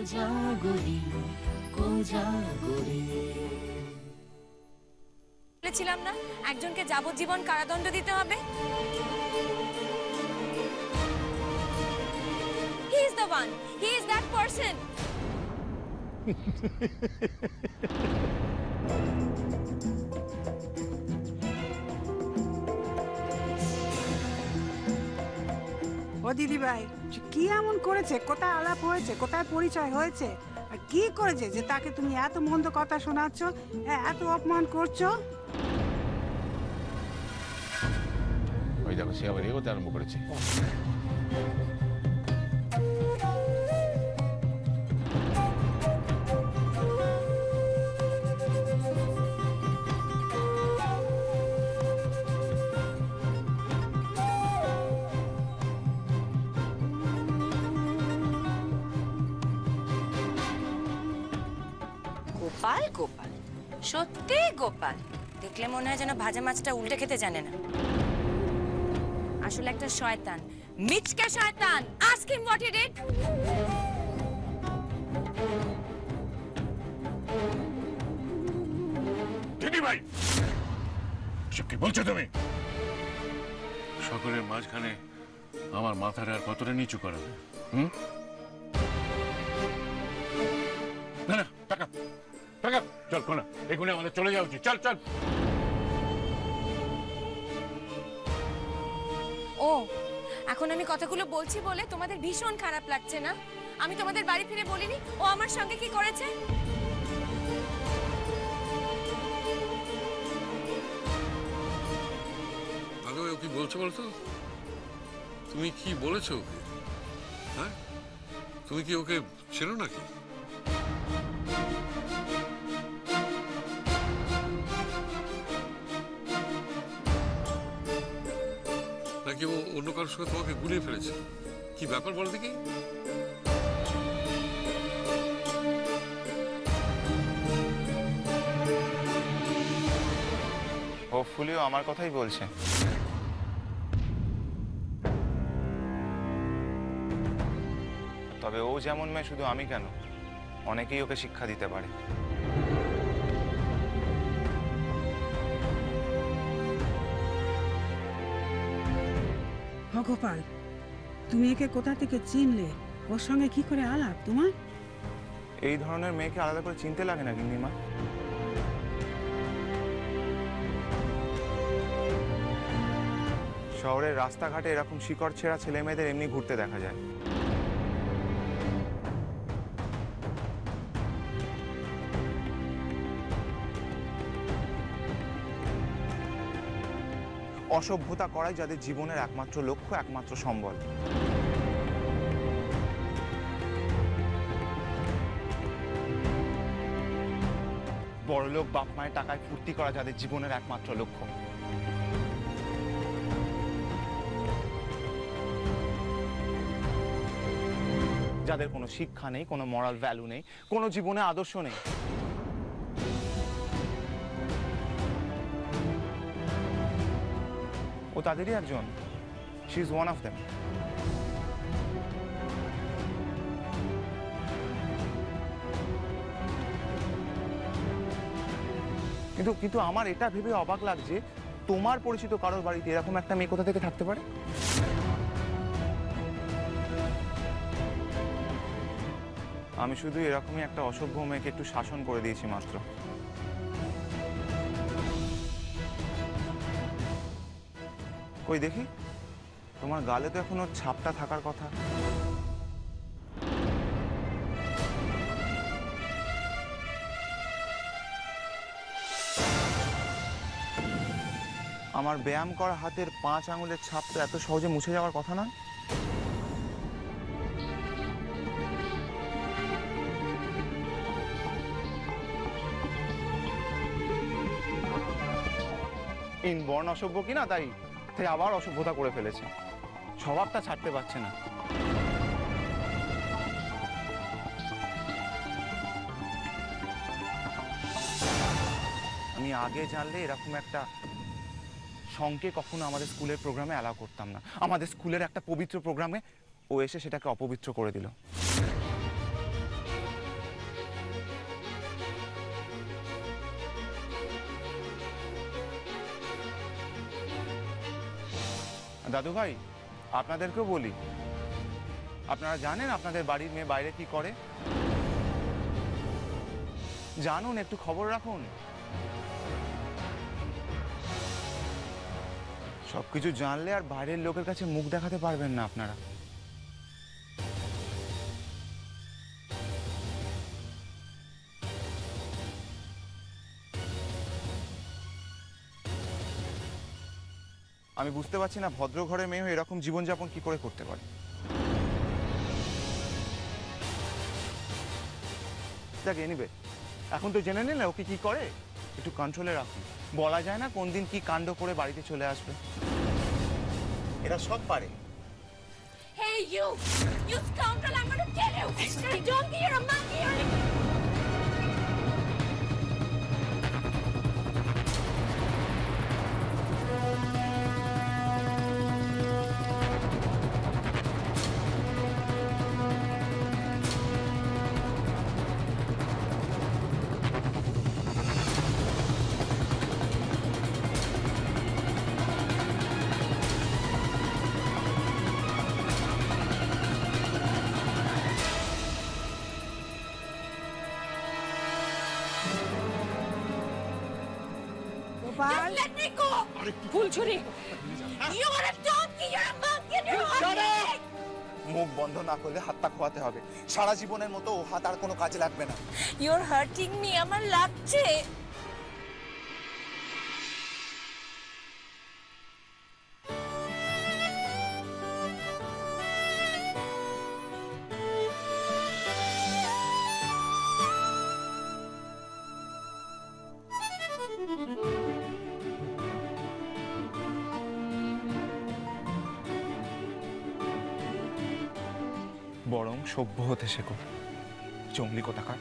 কোজাগরি কোজাগরি। বলেছিলাম না একজনকে যাবজ্জীবন কারাদণ্ড দিতে হবে। He is the one. He is that person. ও দিদি ভাই, কি এমন করেছে? কোথায় আলাপ হয়েছে? কোথায় পরিচয় হয়েছে? আর কি করেছে যে তাকে তুমি এত মন্দ কথা শোনাচ্ছ, এত অপমান করছো? ওই দেখো সে আবার এগোতে আরম্ভ করেছে। গোপাল গোপাল, সত্যি গোপাল। দেখলে মনে হয় যেন ভাজা মাছটা উল্টে খেতে জানে না। আসলে একটা শয়তান, মিচকে শয়তান। Ask him what he did. দিদি ভাই, সব কি বলছো তুমি? সকলের মাঝখানে আমার মাথাটা আর কতটা নিচু করা? না না, টাকা টাকা, চল কোনা, এগুলো আমাদের চলে যাওয়া উচিত। চল চল। ও, এখন আমি কথাগুলো বলছি বলে তোমাদের ভীষণ খারাপ লাগছে না? আমি তোমাদের বাড়ি ফিরে বলিনি ও আমার সঙ্গে কি করেছে। ও কি বলছো বলতো? তুমি কি বলেছো ওকে? হ্যাঁ, তুমি কি ওকে চেনো নাকি? নাকি ও অন্য কারোর সঙ্গে তোমাকে গুলিয়ে ফেলেছে? কি ব্যাপার বলো দেখি। হোপফুলি ও আমার কথাই বলছে। তবে ও যেমন মেয়ে শুধু আমি কেন, অনেকেই ওকে শিক্ষা দিতে পারে। গোপাল, তুমি একে কোথা থেকে চিনলে? ওর সঙ্গে কি করে আলাপ তোমার? এই ধরনের মেয়েকে আলাদা করে চিনতে লাগে না গিন্নিমা। শহরের রাস্তাঘাটে এরকম শিকড় ছেঁড়া ছেলে মেয়েদের এমনি ঘুরতে দেখা যায়। অসভ্যতা করাই যাদের জীবনের একমাত্র লক্ষ্য, একমাত্র সম্বল। বড়লোক বাপ মায়ের টাকায় ফুর্তি করা যাদের জীবনের একমাত্র লক্ষ্য। যাদের কোনো শিক্ষা নেই, কোনো মরাল ভ্যালু নেই, কোনো জীবনে আদর্শ নেই। ও তাদেরই একজন। She is one of them. কিন্তু আমার এটা ভেবে অবাক লাগছে, তোমার পরিচিত কারোর বাড়িতে এরকম একটা মেয়ে কোথা থেকে থাকতে পারে? আমি শুধু এরকমই একটা অসভ্য মেয়েকে একটু শাসন করে দিয়েছি মাত্র। কই দেখি, তোমার গালে তো এখন ওর ছাপটা থাকার কথা। আমার ব্যায়াম করা হাতের 5 আঙুলের ছাপ তো এত সহজে মুছে যাওয়ার কথা না। ইনবর্ন অসভ্য কিনা, তাই আবার অসভ্যতা করে ফেলেছে। স্বভাবটা ছাড়তে পারছে না। আমি আগে জানলে এরকম একটা শঙ্কে কখনো আমাদের স্কুলের প্রোগ্রামে অ্যালাউ করতাম না। আমাদের স্কুলের একটা পবিত্র প্রোগ্রামে ও এসে সেটাকে অপবিত্র করে দিল। দাদু ভাই, আপনাদেরকেও বলি, আপনারা জানেন আপনাদের বাড়ির মেয়ে বাইরে কি করে? জানুন, একটু খবর রাখুন। সবকিছু জানলে আর বাইরের লোকের কাছে মুখ দেখাতে পারবেন না আপনারা। আমি বুঝতে পারছি না ভদ্র ঘরের মেয়ে হয়ে এরকম জীবনযাপন কি করে করতে পারে। দেখ এনিবে, এখন তো জেনে নিলে ওকে কি করে, একটু কন্ট্রোলে রাখুন। বলা যায় না কোন দিন কি কাণ্ড করে বাড়িতে চলে আসবে। এরা সব পারে। Hey you! You scoundrel! I'm gonna kill you! You donkey! You're a monkey! Just let me go! ফুলছুরি! You're a donkey! You're a monkey! You're hungry! মুখ বন্ধ না করলে হাতটা খোয়াতে হবে। সারা জীবনের মতো ও হাত আর কোনো কাজে লাগবে না। You're hurting me! আমার লাগছে! বরং সভ্য হতে শেখো, জঙ্গলি কোথাকার।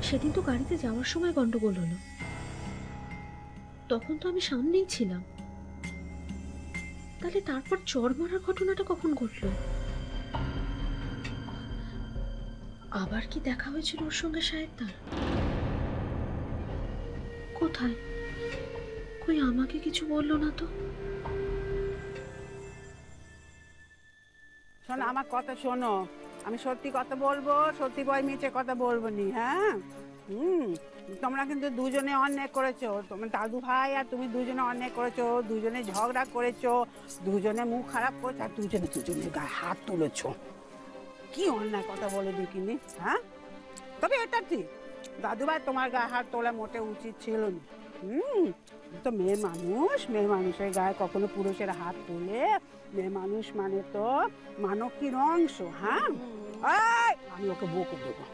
সেদিন তো গাড়িতে যাওয়ার সময় গন্ডগোল হলো, তখন তো আমি সামনেই ছিলাম। তাহলে তারপর চড় মারার ঘটনাটা কখন ঘটলো? আবার কি দেখা হয়েছিল ওর সঙ্গে সাহেবদার? কোথায়? কই আমাকে কিছু বললো না তো। শোনো, আমার কথা শোনো, আমি সত্যি কথা বলবো, সত্যি বই মিছে কথা বলবো নি। হ্যাঁ, তোমরা কিন্তু দুজনে অন্যায় করেছো, তোমার দাদু ভাই আর তুমি দুজনে অন্যায় করেছো, দুজনে ঝগড়া করেছো, দুজনে মুখ খারাপ করেছো, আর দুজনে গায়ে হাত তুলেছো। কি অন্যায় কথা বলে দেখিনি? হ্যাঁ, তবে এটা ঠিক, দাদু ভাই তোমার গায়ে হাত তোলা মোটে উচিত ছিল না। তো মেয়ে মানুষের গায়ে কখনো পুরুষের হাত তোলে? মেয়ে মানুষ মানে তো মানবীর অংশ। হ্যাঁ, আমি ওকে বকে দেবো,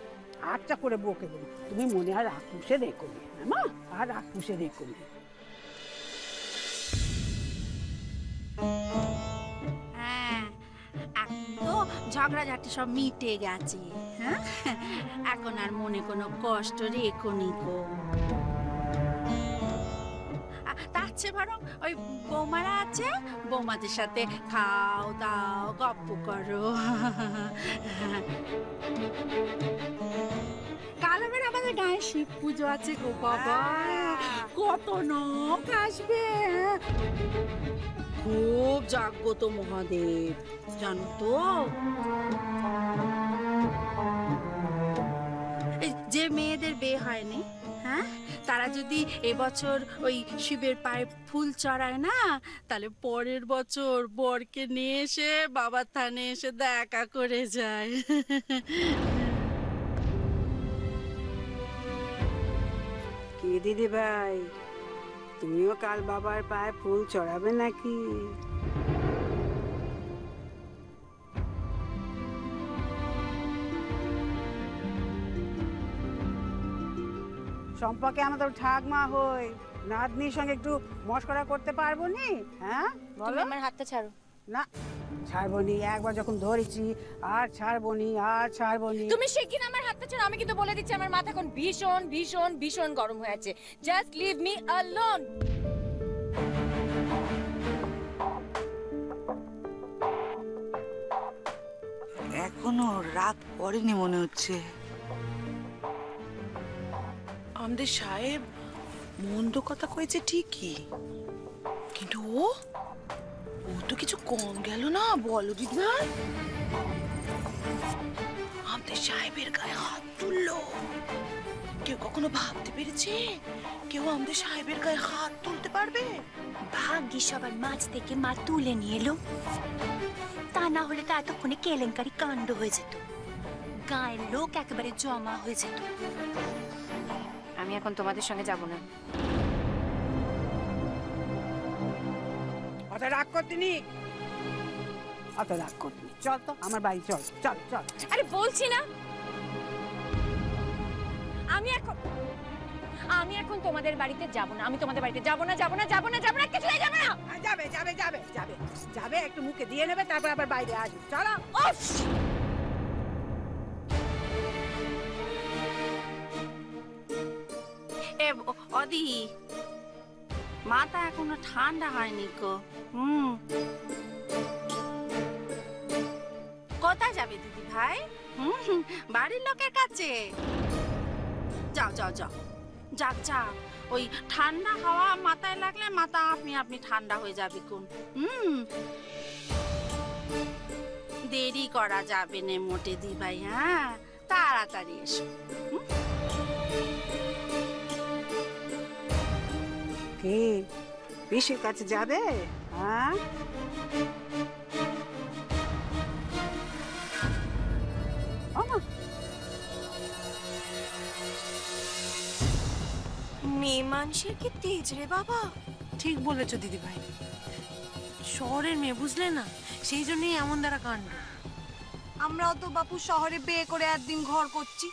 আচ্ছা করে বকে দেবো। তুমি মনে আর রাগ পুষে রেখো নি, হ্যাঁ মা, আর রাগ পুষে রেখো নি। হ্যাঁ, এখন তো ঝগড়াঝাটি সব মিটে গেছে। হ্যাঁ, এখন আর মনে কোনো কষ্ট রেখো নি গো। তার চেয়ে বরং ওই বৌমারা আছে, বৌমাদের সাথে খাও দাও, গপ্প করো। কাল আবার আমাদের গায়ে শিব পুজো আছে গো বাবা, কত লোক আসবে। খুব জাগ্রত মহাদেব, জানো তো। যে মেয়েদের বিয়ে হয়নি, হ্যাঁ, তারা যদি এবছর ওই শিবের পায়ে ফুল চড়ায় না, তাহলে পরের বছর বরকে নিয়ে এসে বাবার থানে এসে দেখা করে যায়। কি দিদি ভাই, তুমিও কাল বাবার পায়ে ফুল চড়াবে নাকি? সম্পর্কে আমরা তো ঠাকমা হই, নাতনির সঙ্গে একটু মশকরা করতে পারবো নি? হ্যাঁ বলো। আমার হাতটা ছাড়ো। না ছাড়বো নি, একবার যখন ধরেছি আর ছাড়বো নি, আর ছাড়বো নি। তুমি শিগগির আমার হাতটা ছাড়ো। আমি কিন্তু বলে দিচ্ছি আমার মাথা এখন ভীষণ ভীষণ ভীষণ গরম হয়ে আছে। Just leave me alone. এখনো রাত পড়েনি মনে হচ্ছে। আমাদের সাহেব মন্দ কথা কয়েছে ঠিকই, কিন্তু ও তো কিছু কম গেল না, বলো দিদিভাই। আমাদের সাহেবের গায়ে হাত তুললো। কেউ কখনো ভাবতে পেরেছে কেউ আমাদের সাহেবের গায়ে হাত তুলতে পারবে? ভাগ্যি সবার মাঝ থেকে মা তুলে নিয়ে এলো, তা না হলে তো এতক্ষণে কেলেঙ্কারি কাণ্ড হয়ে যেত, গায়ের লোক একেবারে জমা হয়ে যেত। আমি এখন তোমাদের সঙ্গে যাব না। অত রাগ করতে নি, অত রাগ করতে নি। চল তো আমার বাড়ি, চল চল চল। আরে বলছি না, আমি এখন তোমাদের বাড়িতে যাব না। আমি তোমাদের বাড়িতে যাব না, যাব না, যাব না, যাব না, কিছুই যাব না। যাবে যাবে যাবে যাবে যাবে, একটু মুখে দিয়ে নেবে, তারপর আবার বাইরে আসবে। চলো। অদি, মাথা এখনো ঠান্ডা হয়নি গো। কোথায় যাবে দিদি ভাই? বাড়ির লোকের কাছে। যাও যাও যাও, যাক যাক, ওই ঠান্ডা হাওয়া মাথায় লাগলে মাথা আপনি আপনি ঠান্ডা হয়ে যাবে কোন। দেরি করা যাবে না মোটে দি ভাই। হ্যাঁ, তাড়াতাড়ি এসো। কি পিসির কাছে যাবে? হ্যাঁ, মেয়ে মানুষের কি তেজ রে বাবা। ঠিক বলেছো দিদি ভাই, শহরের মেয়ে বুঝলে না, সেই জন্যই এমন দ্বারা কাণ্ড। আমরাও তো বাপু শহরে বিয়ে করে একদিন ঘর করছি,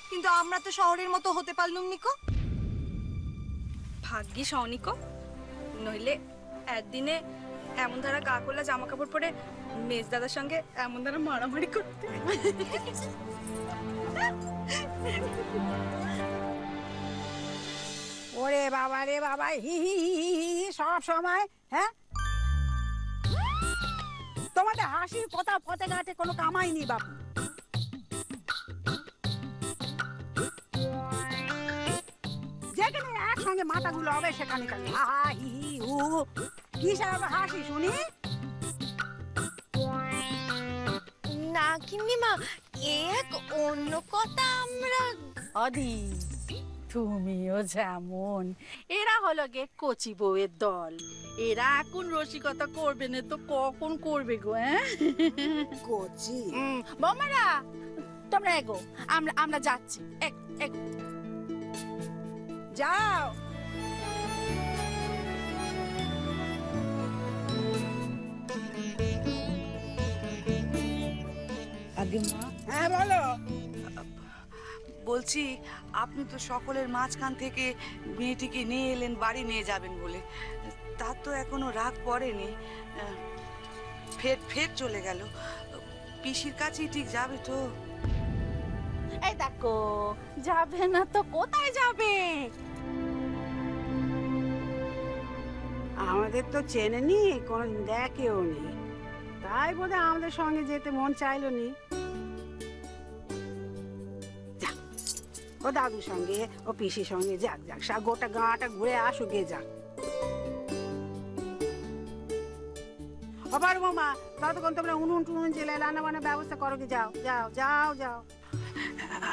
কিন্তু আমরা তো শহরের মতো হতে পারলুম নিকো। ভাগ্যি সনিকো, নইলে একদিনে এমন ধারা গা কোলা জামা কাপড় পরে মেজ দাদার সঙ্গে এমন ধারা মারামারি করতে। ওরে বাবা রে বাবা, হি হি হি হি হি সব সময়। হ্যাঁ, তোমাদের হাসির কথা পথে ঘাটে কোনো কামাই নেই বাপু। যেখানে একসঙ্গে মাথাগুলো হবে সেখানে খালি হা হা হি হি হু। কিসের হাসি শুনি? না কিন্নিমা, এক অন্য কথা আমরা। অদি, তুমিও যেমন। এরা হলো গে কচি বউয়ের দল। এরা এখন রসিকতা করবে না তো কখন করবে গো? হ্যাঁ, কচি বৌমারা তোমরা এগো, আমরা যাচ্ছি। যাও। আগে মা, হ্যাঁ বলো। বলছি আপনি তো সকলের মাঝখান থেকে মেয়েটিকে নিয়ে এলেন বাড়ি নিয়ে যাবেন বলে, তার তো এখনো রাগ পড়েনি, ফের ফের চলে গেল। পিসির কাছেই ঠিক যাবে তো? এই দেখো, যাবে না তো কোথায় যাবে? আমাদের তো চেনেনি, কোনোদিন দেখেও নি, তাই বোধহয় আমাদের সঙ্গে যেতে মন চাইলো নি। যাক, ও দাদুর সঙ্গে ও পিসির সঙ্গে যাক যাক, গোটা গাঁটা ঘুরে আসুক গে যাক। ও পারবো মা, ততক্ষণ তোমরা উনুন টুনুন জেলে রান্না বান্নার ব্যবস্থা করো। কি যাও যাও যাও যাও।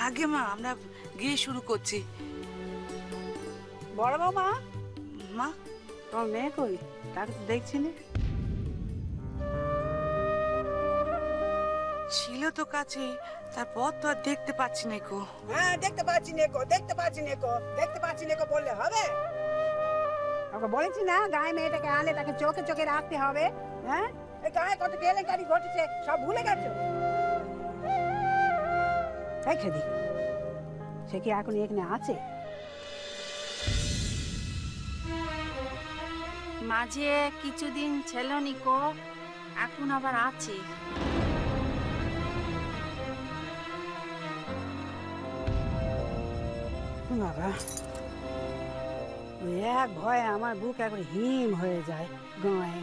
আগে মা, আমরা গিয়ে শুরু করছি। বড় বৌমা, মা তোমার মেয়ে কই? তাকে তো দেখছি না। ছিল তো কাছে, তারপর তো আর দেখতে পাচ্ছি না কো। হ্যাঁ, দেখতে পাচ্ছি নেকো, দেখতে পাচ্ছি নেকো, দেখতে পাচ্ছি নেকো বললে হবে? ওকে বলেছি না, গায়ে মেয়েটাকে আনলে তাকে চোখে চোখে রাখতে হবে। হ্যাঁ, এই গায়ে কত কেলেঙ্কারি ঘটেছে সব ভুলে গেছো? এই খেদি, সে কি এখন এখানে আছে? মাঝে কিছুদিন ছিল নিকো, এখন আবার আছে। বাবা, ওই এক ভয়ে আমার বুক একবার হিম হয়ে যায় গায়ে।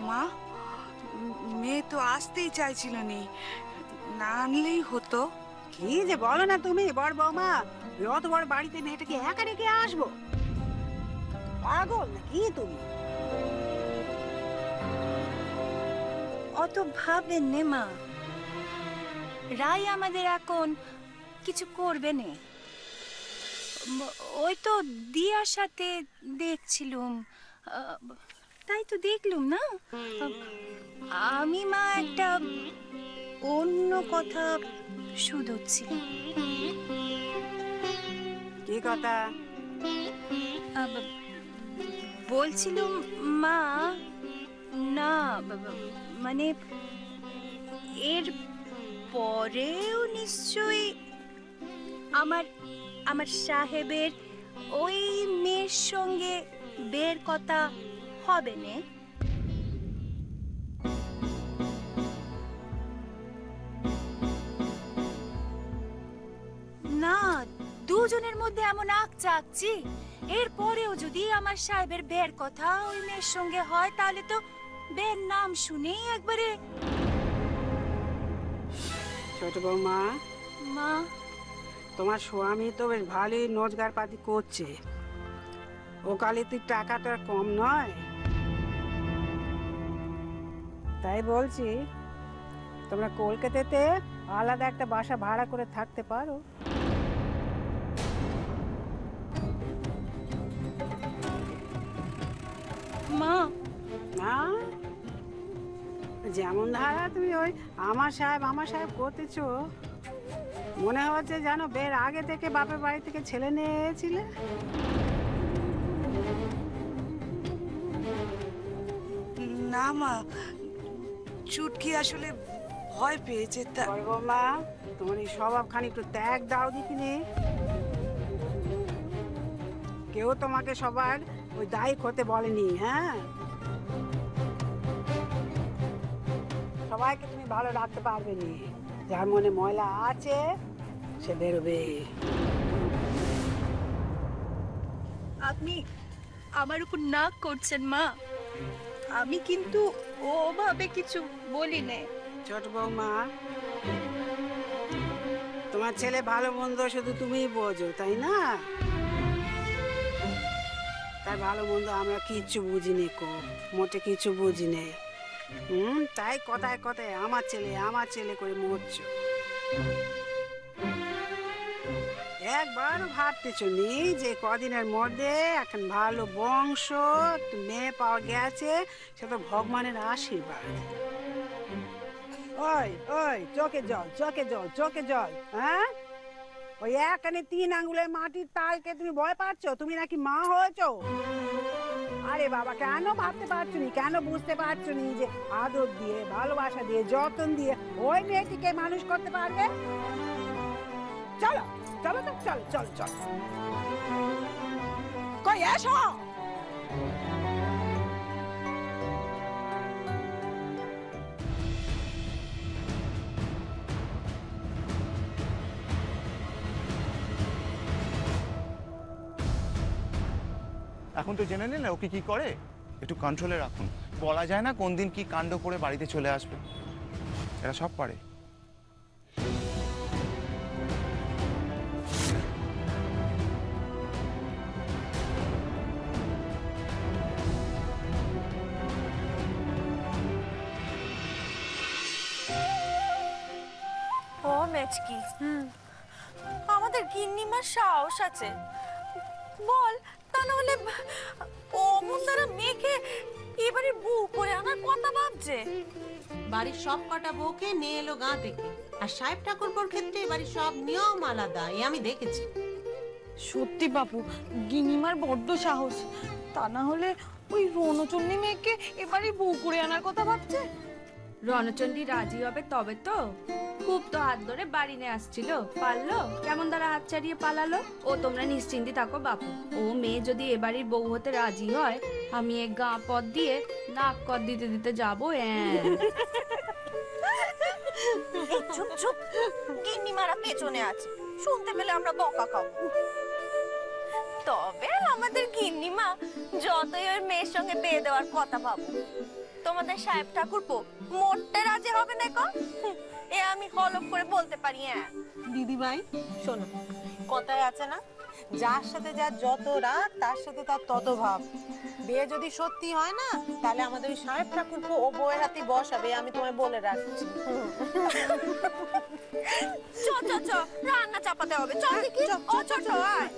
মা, মেয়ে তো আসতেই চাইছিল নি, না আনলেই হতো। কি যে বলো না তুমি বড় বৌমা, অত বড় বাড়িতে মেয়েটাকে একা রেখে আসবো? পাগল নাকি তুমি? অত ভাববেন নে মা, রাই আমাদের এখন কিছু করবে না। ওই তো দিয়ার সাথে দেখছিলুম, তাই তো দেখলুম না। আমি মা একটা অন্য কথা শুধোচ্ছিলাম। কি কথা? বলছিলুম মা, না মানে এর পরেও নিশ্চয়ই আমার সাহেবের ওই মেয়ের সঙ্গে বের কথা হবে না। না, দুজনের মধ্যে এমন আকচাকছি, এর পরেও যদি আমার সাহেবের বের কথা ওই মেয়ের সঙ্গে হয়, তাহলে তো বের নাম শুনেই একবারে। ছোট বৌমা, মা, তোমার স্বামী তো বেশ ভালোই রোজগার পাতি করছে, ও কালে তুই টাকাটা কম নয়। তাই বলছি তোমরা কলকাতাতে আলাদা একটা বাসা ভাড়া করে থাকতে পারো। মা, না, যেমন ধারা তুমি ওই আমার সাহেব করতেছো, মনে হচ্ছে জানো বের আগে থেকে বাপের বাড়ি থেকে ছেলে নিয়েছিলে। না মা, চুটকি আসলে ভয় পেয়েছে। মা, তোমার এই স্বভাবখানি একটু ত্যাগ দাও দেখিনি। কেউ তোমাকে সবার ওই দায়ী হতে বলেনি। হ্যাঁ, সবাইকে তুমি ভালো রাখতে পারবে নি। যার মনে ময়লা আছে সে বেরোবে। আপনি আমার উপর নাক করছেন মা, আমি কিন্তু ওভাবে কিছু বলি না। ছোট বৌমা, তোমার ছেলে ভালো মন্দ শুধু তুমিই বোঝো, তাই না? তার ভালো মন্দ আমরা কিচ্ছু বুঝিনি কো, মোটে কিছু বুঝিনি। তাই কথায় কথায় আমার ছেলে করে মরছো। একবারও ভাবতেছো নি যে কদিনের মধ্যে এখন ভালো বংশ মেয়ে পাওয়া গেছে, সে তো ভগবানের আশীর্বাদ। ওই ওই চোখে জল, হ্যাঁ? ওই এখানে 3 আঙ্গুলের মাটির তালকে তুমি ভয় পাচ্ছ? তুমি নাকি মা হয়েছো? আরে বাবা, কেন ভাবতে পারছো নি, কেন বুঝতে পারছো নি যে আদর দিয়ে, ভালোবাসা দিয়ে, যত্ন দিয়ে ওই মেয়েটিকে মানুষ করতে পারবে? চলো চলো তো, চল চল চল, কই এসো। এখন তো জেনে নিন না ওকে কি করে, একটু কন্ট্রোলে রাখুন। বলা যায় না কোন দিন কি কাণ্ড করে বাড়িতে চলে আসবে, এরা সব পারে। ও মেচকি, আমাদের গিন্নিমার সাহস আছে, বল তা না হলে অমন দ্বারা মেয়েকে এবারে বউ করে আনার কথা ভাবছে। বাড়ির সব কটা বউকে নিয়ে এলো গাঁ থেকে, আর সাহেব ঠাকুরপোর ক্ষেত্রে বাড়ির সব নিয়ম আলাদা, এ আমি দেখেছি। সত্যি বাপু, গিনিমার বড্ড সাহস, তা না হলে ওই রণচন্ডী মেয়েকে এবারে বউ করে আনার কথা ভাবছে। রণচণ্ডী রাজি হবে তবে তো। খুব তো হাত ধরে বাড়ি নিয়ে আসছিল, পারলো? কেমন দ্বারা হাত ছাড়িয়ে পালালো? ও তোমরা নিশ্চিন্তি থাকো বাপু, ও মেয়ে যদি এ বাড়ির বউ হতে রাজি হয়, আমি এক গা পথ দিয়ে নাক কর দিতে দিতে যাবো। চুপ চুপ, গিন্নিমারা পেছনে আছে, শুনতে পেলে আমরা বকা খাবো। তবে আমাদের গিন্নিমা যতই ওর মেয়ের সঙ্গে বিয়ে দেওয়ার কথা ভাবো, তোমাদের সাহেব ঠাকুরপো মোটে রাজি হবে না কো। এ আমি হলফ করে বলতে পারি। দিদিভাই শোনো, কথায় আছে না, যার সাথে যার যত রাগ তার সাথে তার তত ভাব। বিয়ে যদি সত্যি হয় না, তাহলে আমাদের ওই সাহেব ঠাকুরপো ও বউয়ের হাতে বসাবে, আমি তোমায় বলে রাখছি। চ চ চ, রান্না চাপাতে হবে। চল দেখি, ও চ চ আয়।